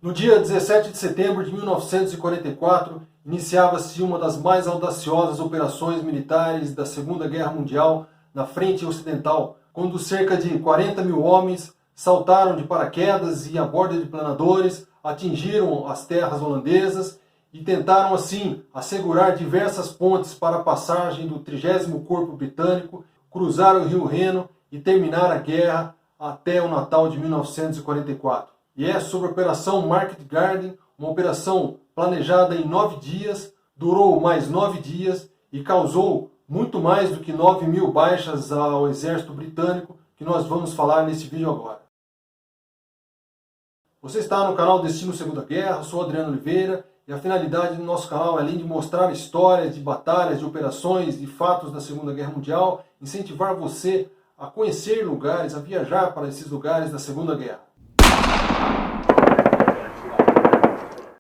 No dia 17 de setembro de 1944, iniciava-se uma das mais audaciosas operações militares da Segunda Guerra Mundial na frente ocidental, quando cerca de 40 mil homens saltaram de paraquedas e a bordo de planadores, atingiram as terras holandesas e tentaram assim assegurar diversas pontes para a passagem do 30º Corpo Britânico, cruzar o Rio Reno e terminar a guerra até o Natal de 1944. E é sobre a Operação Market Garden, uma operação planejada em 9 dias, durou mais 9 dias e causou muito mais do que 9 mil baixas ao exército britânico, que nós vamos falar nesse vídeo agora. Você está no canal Destino Segunda Guerra, eu sou Adriano Oliveira, e a finalidade do nosso canal, além de mostrar histórias de batalhas, de operações, de fatos da Segunda Guerra Mundial, incentivar você a conhecer lugares, a viajar para esses lugares da Segunda Guerra.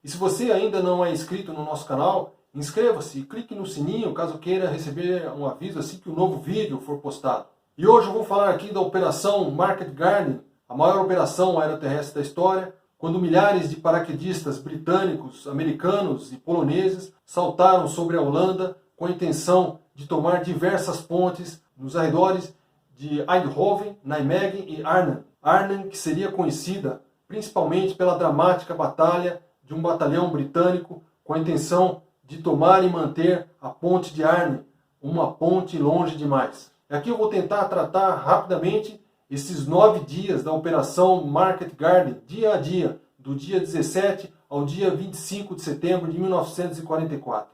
E se você ainda não é inscrito no nosso canal, inscreva-se e clique no sininho caso queira receber um aviso assim que o novo vídeo for postado. E hoje eu vou falar aqui da Operação Market Garden, a maior operação aeroterrestre da história, quando milhares de paraquedistas britânicos, americanos e poloneses saltaram sobre a Holanda com a intenção de tomar diversas pontes nos arredores de Eindhoven, Nijmegen e Arnhem. Arnhem, que seria conhecida principalmente pela dramática batalha de um batalhão britânico com a intenção de tomar e manter a ponte de Arnhem, uma ponte longe demais. Aqui eu vou tentar tratar rapidamente esses 9 dias da Operação Market Garden, dia a dia, do dia 17 ao dia 25 de setembro de 1944.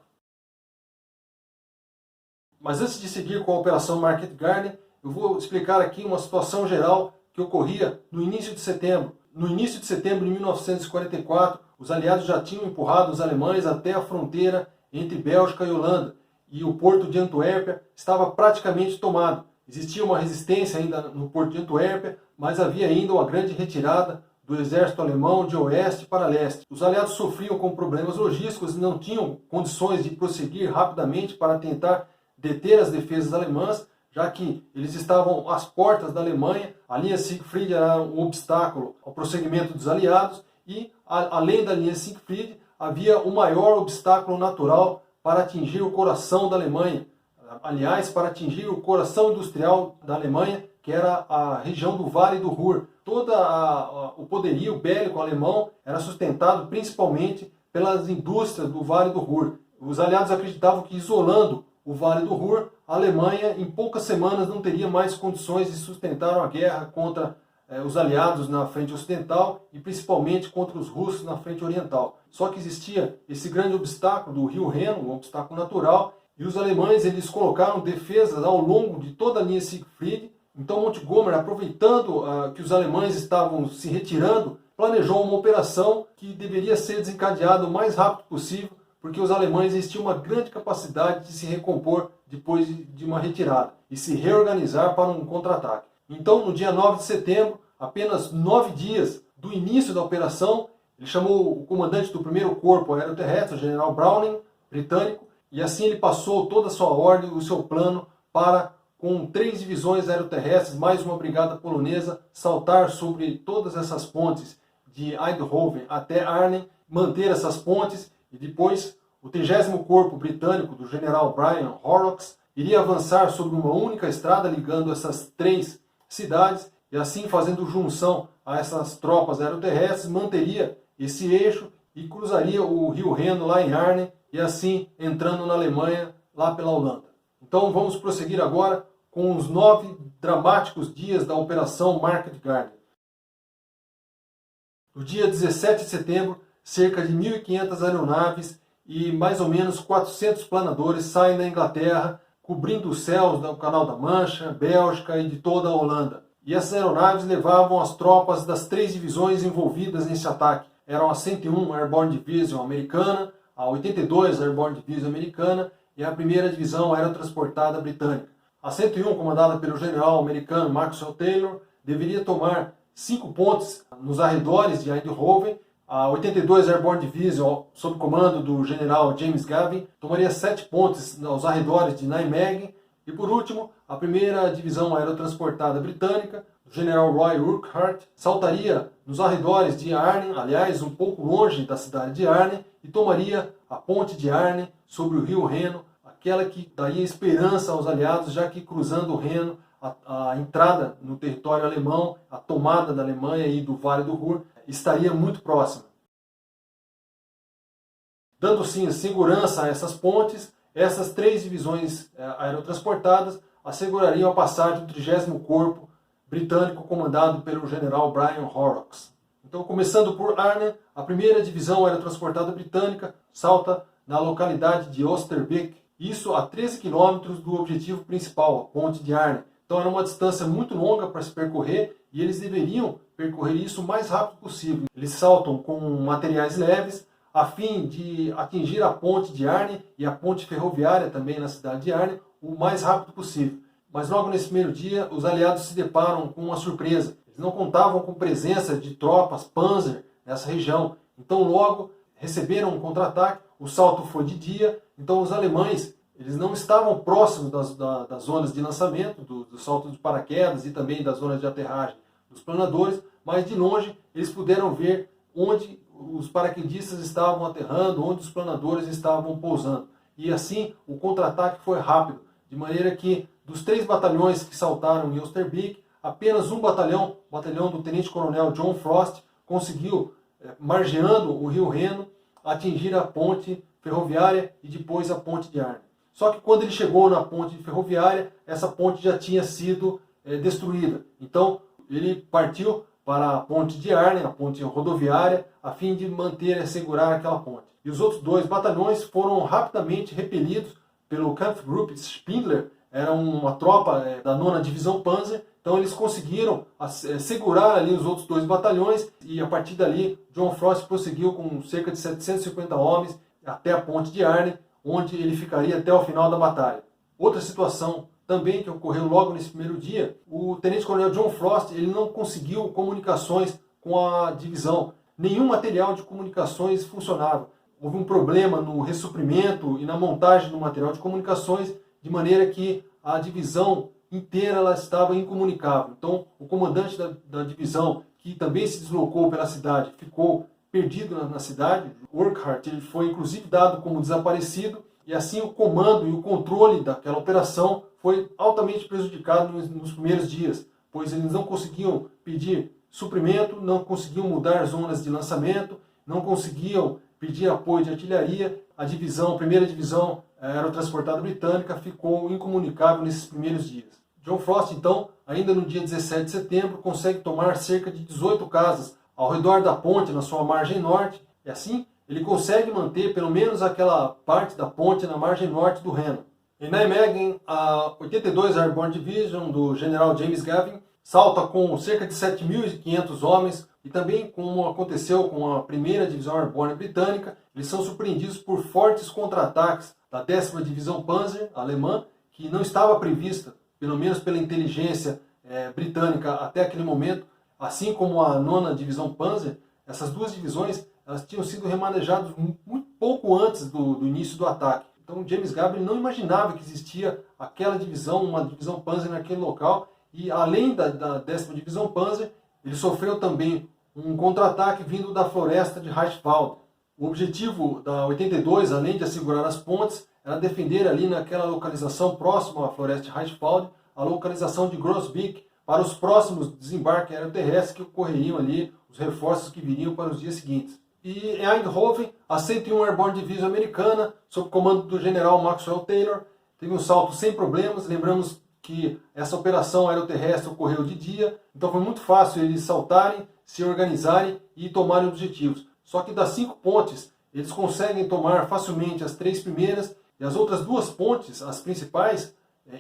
Mas antes de seguir com a Operação Market Garden, eu vou explicar aqui uma situação geral que ocorria no início de setembro. No início de setembro de 1944, os aliados já tinham empurrado os alemães até a fronteira entre Bélgica e Holanda, e o porto de Antuérpia estava praticamente tomado. Existia uma resistência ainda no porto de Antuérpia, mas havia ainda uma grande retirada do exército alemão de oeste para leste. Os aliados sofriam com problemas logísticos e não tinham condições de prosseguir rapidamente para tentar deter as defesas alemãs, já que eles estavam às portas da Alemanha. A linha Siegfried era um obstáculo ao prosseguimento dos aliados e, além da linha Siegfried, havia o maior obstáculo natural para atingir o coração da Alemanha. Aliás, para atingir o coração industrial da Alemanha, que era a região do Vale do Ruhr. Todo o poderio bélico alemão era sustentado principalmente pelas indústrias do Vale do Ruhr. Os aliados acreditavam que, isolando o Vale do Ruhr, a Alemanha em poucas semanas não teria mais condições de sustentar a guerra contra os aliados na frente ocidental e principalmente contra os russos na frente oriental. Só que existia esse grande obstáculo do Rio Reno, um obstáculo natural, e os alemães eles colocaram defesas ao longo de toda a linha Siegfried. Então Montgomery, aproveitando que os alemães estavam se retirando, planejou uma operação que deveria ser desencadeada o mais rápido possível, porque os alemães eles tinham uma grande capacidade de se recompor depois de uma retirada e se reorganizar para um contra-ataque. Então, no dia 9 de setembro, apenas 9 dias do início da operação, ele chamou o comandante do 1º Corpo Aeroterrestre, o general Browning, britânico, e assim ele passou toda a sua ordem, o seu plano para, com 3 divisões aeroterrestres, mais uma brigada polonesa, saltar sobre todas essas pontes de Eindhoven até Arnhem, manter essas pontes, e depois o 30º Corpo Britânico do general Brian Horrocks iria avançar sobre uma única estrada ligando essas 3 cidades, e assim fazendo junção a essas tropas aeroterrestres, manteria esse eixo e cruzaria o Rio Reno lá em Arnhem, e assim entrando na Alemanha, lá pela Holanda. Então vamos prosseguir agora com os 9 dramáticos dias da Operação Market Garden. No dia 17 de setembro, cerca de 1.500 aeronaves e mais ou menos 400 planadores saem da Inglaterra, cobrindo os céus do Canal da Mancha, Bélgica e de toda a Holanda. E essas aeronaves levavam as tropas das 3 divisões envolvidas nesse ataque. Eram a 101 Airborne Division americana, a 82 Airborne Division americana e a 1ª Divisão Aerotransportada britânica. A 101, comandada pelo general americano Maxwell Taylor, deveria tomar 5 pontes nos arredores de Eindhoven. A 82 Airborne Division, sob comando do general James Gavin, tomaria 7 pontes aos arredores de Nijmegen. E por último, a 1ª Divisão Aerotransportada britânica, o general Roy Urquhart, saltaria nos arredores de Arnhem, aliás, um pouco longe da cidade de Arnhem, e tomaria a ponte de Arnhem sobre o rio Reno, aquela que daria esperança aos aliados, já que cruzando o Reno, a entrada no território alemão, a tomada da Alemanha e do Vale do Ruhr, estaria muito próxima. Dando sim segurança a essas pontes, essas 3 divisões aerotransportadas assegurariam a passagem do 30º Corpo britânico comandado pelo general Brian Horrocks. Então, começando por Arnhem, a 1ª divisão aerotransportada britânica salta na localidade de Oosterbeek, isso a 13 quilômetros do objetivo principal, a ponte de Arnhem. Então era uma distância muito longa para se percorrer e eles deveriam percorrer isso o mais rápido possível. Eles saltam com materiais leves a fim de atingir a ponte de Arnhem e a ponte ferroviária também na cidade de Arnhem o mais rápido possível. Mas logo nesse primeiro dia, os aliados se deparam com uma surpresa. Eles não contavam com presença de tropas Panzer nessa região. Então logo receberam um contra-ataque, o salto foi de dia, então os alemães eles não estavam próximos das zonas de lançamento, do salto de paraquedas e também das zonas de aterragem dos planadores, mas de longe eles puderam ver onde os paraquedistas estavam aterrando, onde os planadores estavam pousando. E assim o contra-ataque foi rápido, de maneira que dos 3 batalhões que saltaram em Oosterbeek, apenas um batalhão, o batalhão do tenente-coronel John Frost, conseguiu, margeando o rio Reno, atingir a ponte ferroviária e depois a ponte de Arnhem. Só que quando ele chegou na ponte ferroviária, essa ponte já tinha sido destruída. Então ele partiu para a ponte de Arnhem, a ponte rodoviária, a fim de manter e assegurar aquela ponte. E os outros 2 batalhões foram rapidamente repelidos pelo Kampfgruppe Spindler, era uma tropa da 9ª Divisão Panzer, então eles conseguiram segurar ali os outros 2 batalhões e a partir dali John Frost prosseguiu com cerca de 750 homens até a ponte de Arnhem, onde ele ficaria até o final da batalha. Outra situação também que ocorreu logo nesse primeiro dia, o tenente-coronel John Frost ele não conseguiu comunicações com a divisão. Nenhum material de comunicações funcionava. Houve um problema no ressuprimento e na montagem do material de comunicações, de maneira que a divisão inteira ela estava incomunicável. Então, o comandante da divisão, que também se deslocou pela cidade, ficou perdido na cidade. Urquhart ele foi inclusive dado como desaparecido e assim o comando e o controle daquela operação foi altamente prejudicado nos primeiros dias, pois eles não conseguiam pedir suprimento, não conseguiam mudar zonas de lançamento, não conseguiam pedir apoio de artilharia. A 1ª divisão aerotransportada britânica ficou incomunicável nesses primeiros dias. John Frost, então, ainda no dia 17 de setembro, consegue tomar cerca de 18 casas ao redor da ponte na sua margem norte, e assim ele consegue manter pelo menos aquela parte da ponte na margem norte do Reno. Em Nijmegen, a 82 Airborne Division do general James Gavin salta com cerca de 7.500 homens e também, como aconteceu com a 1ª Divisão Airborne Britânica, eles são surpreendidos por fortes contra-ataques da 10ª Divisão Panzer alemã, que não estava prevista, pelo menos pela inteligência britânica até aquele momento, assim como a 9ª Divisão Panzer. Essas 2 divisões elas tinham sido remanejadas muito pouco antes do início do ataque. Então James Gavin não imaginava que existia aquela divisão, uma divisão Panzer naquele local, e além da 10ª Divisão Panzer, ele sofreu também um contra-ataque vindo da floresta de Reichswald. O objetivo da 82, além de assegurar as pontes, era defender ali naquela localização próxima à floresta de Reichswald, a localização de Groesbeek, para os próximos desembarques aeroterrestres que ocorreriam ali, os reforços que viriam para os dias seguintes. E em Eindhoven, a 101 Airborne Division americana, sob comando do general Maxwell Taylor, teve um salto sem problemas. Lembramos que essa operação aeroterrestre ocorreu de dia, então foi muito fácil eles saltarem, se organizarem e tomarem objetivos. Só que das 5 pontes, eles conseguem tomar facilmente as 3 primeiras, e as outras 2 pontes, as principais,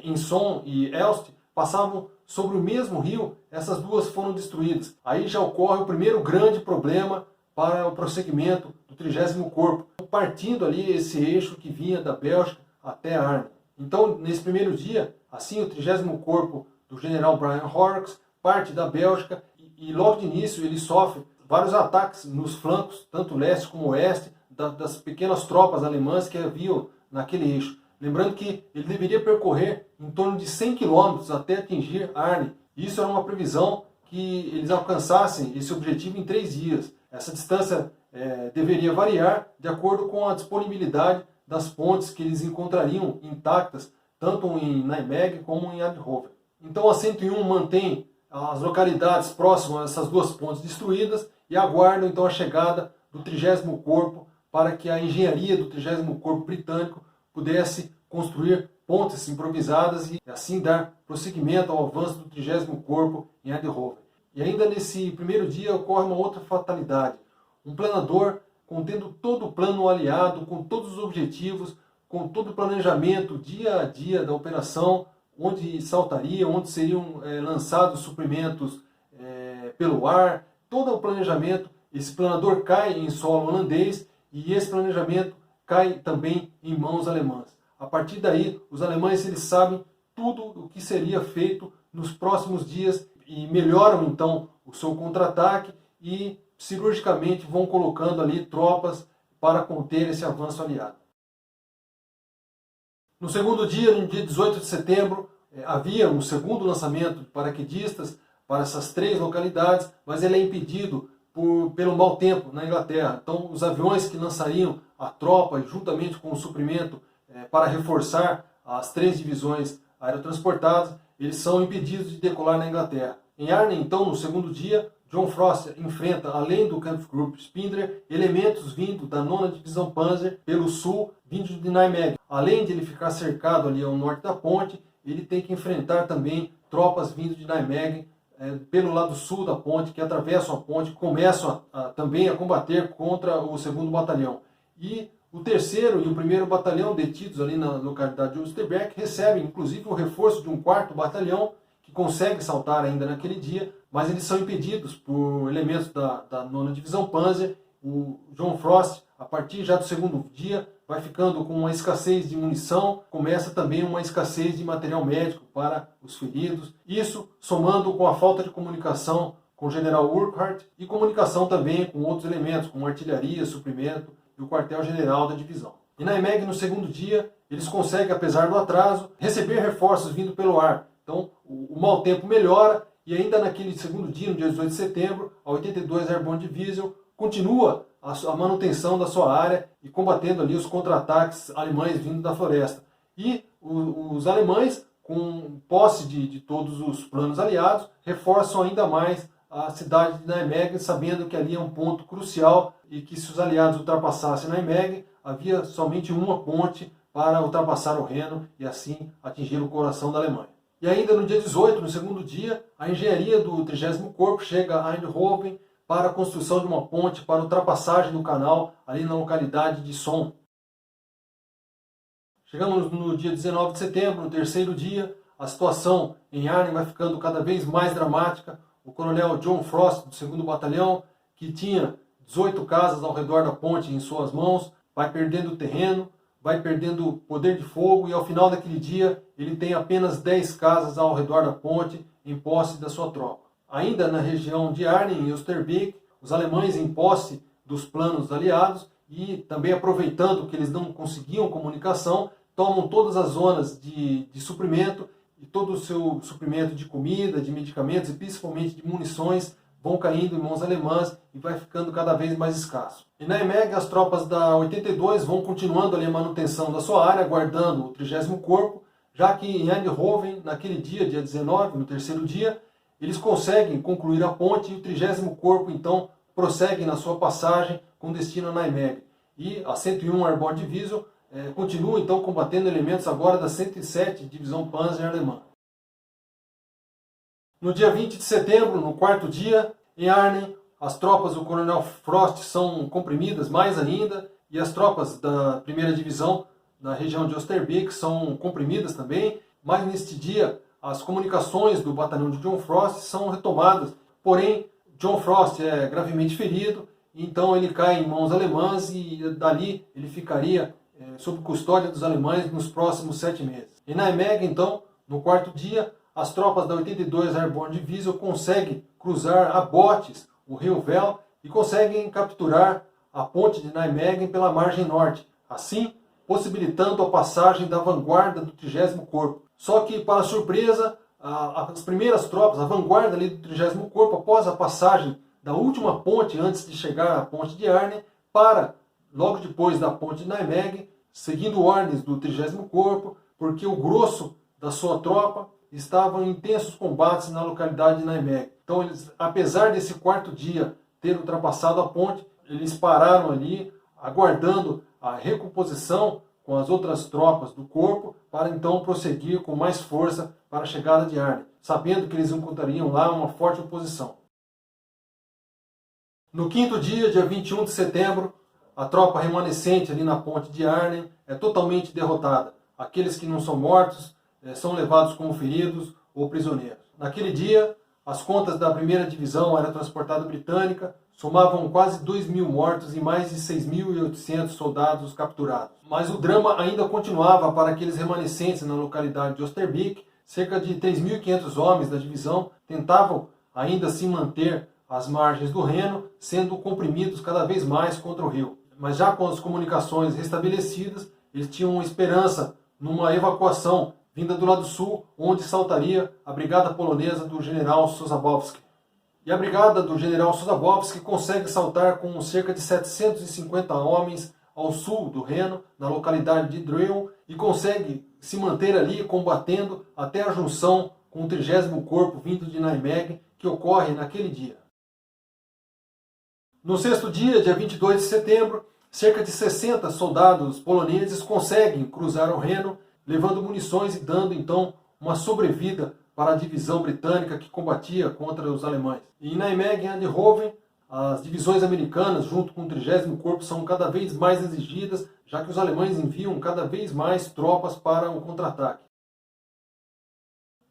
Inson e Elst, passavam sobre o mesmo rio. Essas 2 foram destruídas. Aí já ocorre o primeiro grande problema para o prosseguimento do 30º Corpo, partindo ali esse eixo que vinha da Bélgica até Arnhem. Então, nesse primeiro dia, assim, o 30º Corpo do general Brian Horrocks parte da Bélgica e logo de início ele sofre vários ataques nos flancos, tanto leste como oeste, das pequenas tropas alemãs que haviam naquele eixo. Lembrando que ele deveria percorrer em torno de 100 km até atingir Arnhem. Isso era uma previsão que eles alcançassem esse objetivo em 3 dias. Essa distância deveria variar de acordo com a disponibilidade das pontes que eles encontrariam intactas, tanto em Nijmegen como em Eindhoven. Então a 101 mantém as localidades próximas a essas duas pontes destruídas e aguardam então a chegada do 30º Corpo para que a engenharia do 30º Corpo britânico pudesse construir pontes improvisadas e assim dar prosseguimento ao avanço do 30º Corpo em Eindhoven. E ainda nesse primeiro dia ocorre uma outra fatalidade. Um planador contendo todo o plano aliado, com todos os objetivos, com todo o planejamento dia a dia da operação, onde saltaria, onde seriam lançados suprimentos pelo ar, todo o planejamento. Esse planador cai em solo holandês e esse planejamento cai também em mãos alemãs. A partir daí, os alemães eles sabem tudo o que seria feito nos próximos dias e melhoram então o seu contra-ataque e cirurgicamente vão colocando ali tropas para conter esse avanço aliado. No segundo dia, no dia 18 de setembro, havia um segundo lançamento de paraquedistas para essas 3 localidades, mas ele é impedido pelo mau tempo na Inglaterra. Então, os aviões que lançariam a tropa, juntamente com o suprimento para reforçar as 3 divisões aerotransportadas, eles são impedidos de decolar na Inglaterra. Em Arnhem, então, no segundo dia, John Frost enfrenta, além do Kampfgruppe Spindler, elementos vindos da 9ª Divisão Panzer pelo sul, vindos de Nijmegen. Além de ele ficar cercado ali ao norte da ponte, ele tem que enfrentar também tropas vindas de Nijmegen pelo lado sul da ponte, que atravessam a ponte, começam também a combater contra o 2º Batalhão. E o 3º e o 1º Batalhão, detidos ali na localidade de Oosterbeek, recebem inclusive o reforço de um 4º Batalhão, que consegue saltar ainda naquele dia, mas eles são impedidos por elementos da 9ª Divisão Panzer. O John Frost, a partir já do segundo dia, vai ficando com uma escassez de munição, começa também uma escassez de material médico para os feridos. Isso somando com a falta de comunicação com o general Urquhart e comunicação também com outros elementos, como artilharia, suprimento e o quartel-general da divisão. Em Nijmegen, no segundo dia, eles conseguem, apesar do atraso, receber reforços vindo pelo ar. Então, o mau tempo melhora e ainda naquele segundo dia, no dia 18 de setembro, a 82 Airborne Division continua a manutenção da sua área e combatendo ali os contra-ataques alemães vindo da floresta. E os alemães, com posse de todos os planos aliados, reforçam ainda mais a cidade de Nijmegen, sabendo que ali é um ponto crucial e que se os aliados ultrapassassem Nijmegen, havia somente uma ponte para ultrapassar o Reno e assim atingir o coração da Alemanha. E ainda no dia 18, no segundo dia, a engenharia do 30º Corpo chega a Eindhoven para a construção de uma ponte para a ultrapassagem do canal ali na localidade de Somme. Chegamos no dia 19 de setembro, no terceiro dia, a situação em Arnhem vai ficando cada vez mais dramática. O coronel John Frost, do 2º Batalhão, que tinha 18 casas ao redor da ponte em suas mãos, vai perdendo terreno, vai perdendo poder de fogo e ao final daquele dia ele tem apenas 10 casas ao redor da ponte em posse da sua tropa. Ainda na região de Arnhem e Oosterbeek, os alemães em posse dos planos aliados e também aproveitando que eles não conseguiam comunicação, tomam todas as zonas de suprimento e todo o seu suprimento de comida, de medicamentos e principalmente de munições vão caindo em mãos alemãs e vai ficando cada vez mais escasso. Em Nijmegen, as tropas da 82 vão continuando ali a manutenção da sua área, guardando o 30º Corpo, já que em Eindhoven, naquele dia 19, no terceiro dia, eles conseguem concluir a ponte e o 30º Corpo, então, prossegue na sua passagem com destino a Nijmegen. E a 101 Airborne Division continua, então, combatendo elementos agora da 107 Divisão Panzer alemã. No dia 20 de setembro, no quarto dia, em Arnhem, as tropas do coronel Frost são comprimidas mais ainda e as tropas da 1ª Divisão na região de Oosterbeek são comprimidas também, mas neste dia as comunicações do batalhão de John Frost são retomadas, porém John Frost é gravemente ferido, então ele cai em mãos alemãs e dali ele ficaria sob custódia dos alemães nos próximos 7 meses. Em Nijmegen, então, no quarto dia, as tropas da 82 Airborne Division conseguem cruzar a botes o rio Vel e conseguem capturar a ponte de Nijmegen pela margem norte, assim possibilitando a passagem da vanguarda do 30º Corpo. Só que, para surpresa, as primeiras tropas, a vanguarda ali do 30º Corpo, após a passagem da última ponte antes de chegar à ponte de Arnhem, para logo depois da ponte de Nijmegen, seguindo ordens do 30º Corpo, porque o grosso da sua tropa estava em intensos combates na localidade de Nijmegen. Então, eles, apesar desse quarto dia ter ultrapassado a ponte, eles pararam ali, aguardando a recomposição com as outras tropas do corpo, para então prosseguir com mais força para a chegada de Arnhem, sabendo que eles encontrariam lá uma forte oposição. No quinto dia, dia 21 de setembro, a tropa remanescente ali na ponte de Arnhem é totalmente derrotada. Aqueles que não são mortos são levados como feridos ou prisioneiros. Naquele dia, as contas da 1ª Divisão Aerotransportada Britânica somavam quase 2.000 mortos e mais de 6.800 soldados capturados. Mas o drama ainda continuava para aqueles remanescentes na localidade de Oosterbeek. Cerca de 3.500 homens da divisão tentavam ainda se manter às margens do Reno, sendo comprimidos cada vez mais contra o rio. Mas já com as comunicações restabelecidas, eles tinham esperança numa evacuação vinda do lado sul, onde saltaria a brigada polonesa do general Sosabowski. E a brigada do general Sosabowski consegue saltar com cerca de 750 homens ao sul do Reno, na localidade de Dreux, e consegue se manter ali combatendo até a junção com o 30º Corpo vindo de Nijmegen, que ocorre naquele dia. No sexto dia, dia 22 de setembro, cerca de 60 soldados poloneses conseguem cruzar o Reno, levando munições e dando então uma sobrevida para a divisão britânica que combatia contra os alemães. E em Nijmegen e Eindhoven, as divisões americanas, junto com o 30º Corpo, são cada vez mais exigidas, já que os alemães enviam cada vez mais tropas para o contra-ataque.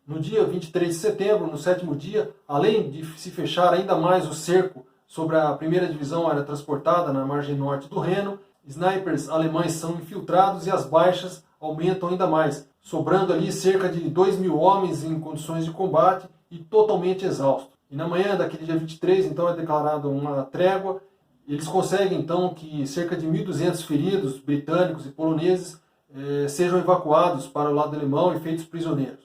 No dia 23 de setembro, no sétimo dia, além de se fechar ainda mais o cerco sobre a 1ª Divisão Aerotransportada na margem norte do Reno, snipers alemães são infiltrados e as baixas aumentam ainda mais, sobrando ali cerca de 2.000 homens em condições de combate e totalmente exaustos. E na manhã daquele dia 23, então, é declarada uma trégua. Eles conseguem, então, que cerca de 1.200 feridos britânicos e poloneses sejam evacuados para o lado alemão e feitos prisioneiros.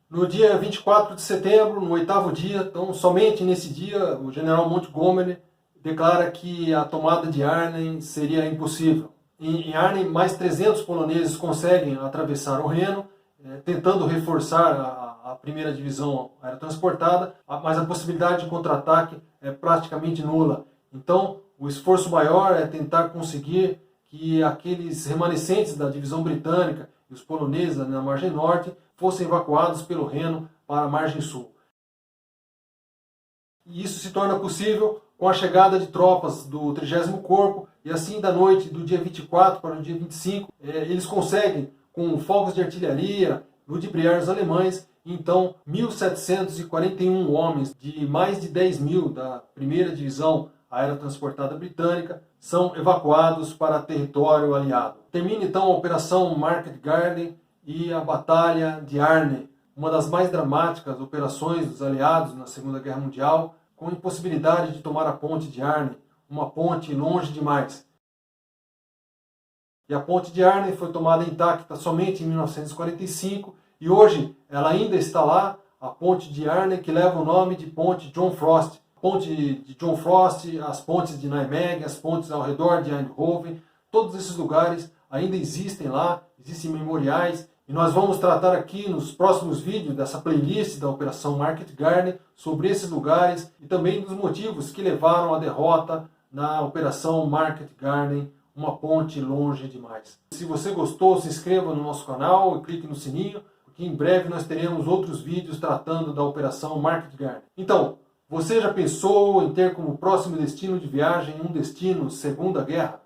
No dia 24 de setembro, no 8º dia, então, somente nesse dia, o general Montgomery declara que a tomada de Arnhem seria impossível. Em Arnhem, mais 300 poloneses conseguem atravessar o Reno, tentando reforçar a 1ª Divisão Aerotransportada, mas a possibilidade de contra-ataque é praticamente nula. Então, o esforço maior é tentar conseguir que aqueles remanescentes da divisão britânica e os poloneses na margem norte fossem evacuados pelo Reno para a margem sul. E isso se torna possível com a chegada de tropas do 30º Corpo, e assim da noite do dia 24 para o dia 25, eles conseguem, com fogos de artilharia, ludibriar os alemães. Então, 1.741 homens de mais de 10.000 da 1ª Divisão Aerotransportada Britânica são evacuados para território aliado. Termina então a Operação Market Garden e a Batalha de Arnhem, uma das mais dramáticas operações dos aliados na Segunda Guerra Mundial, com a impossibilidade de tomar a ponte de Arnhem, uma ponte longe demais. E a ponte de Arnhem foi tomada intacta somente em 1945, e hoje ela ainda está lá, a ponte de Arnhem, que leva o nome de Ponte John Frost. A ponte de John Frost, as pontes de Nijmegen, as pontes ao redor de Eindhoven, todos esses lugares ainda existem lá, existem memoriais, e nós vamos tratar aqui nos próximos vídeos dessa playlist da Operação Market Garden sobre esses lugares e também dos motivos que levaram à derrota na Operação Market Garden, uma ponte longe demais. Se você gostou, se inscreva no nosso canal e clique no sininho, porque em breve nós teremos outros vídeos tratando da Operação Market Garden. Então, você já pensou em ter como próximo destino de viagem um destino Segunda Guerra?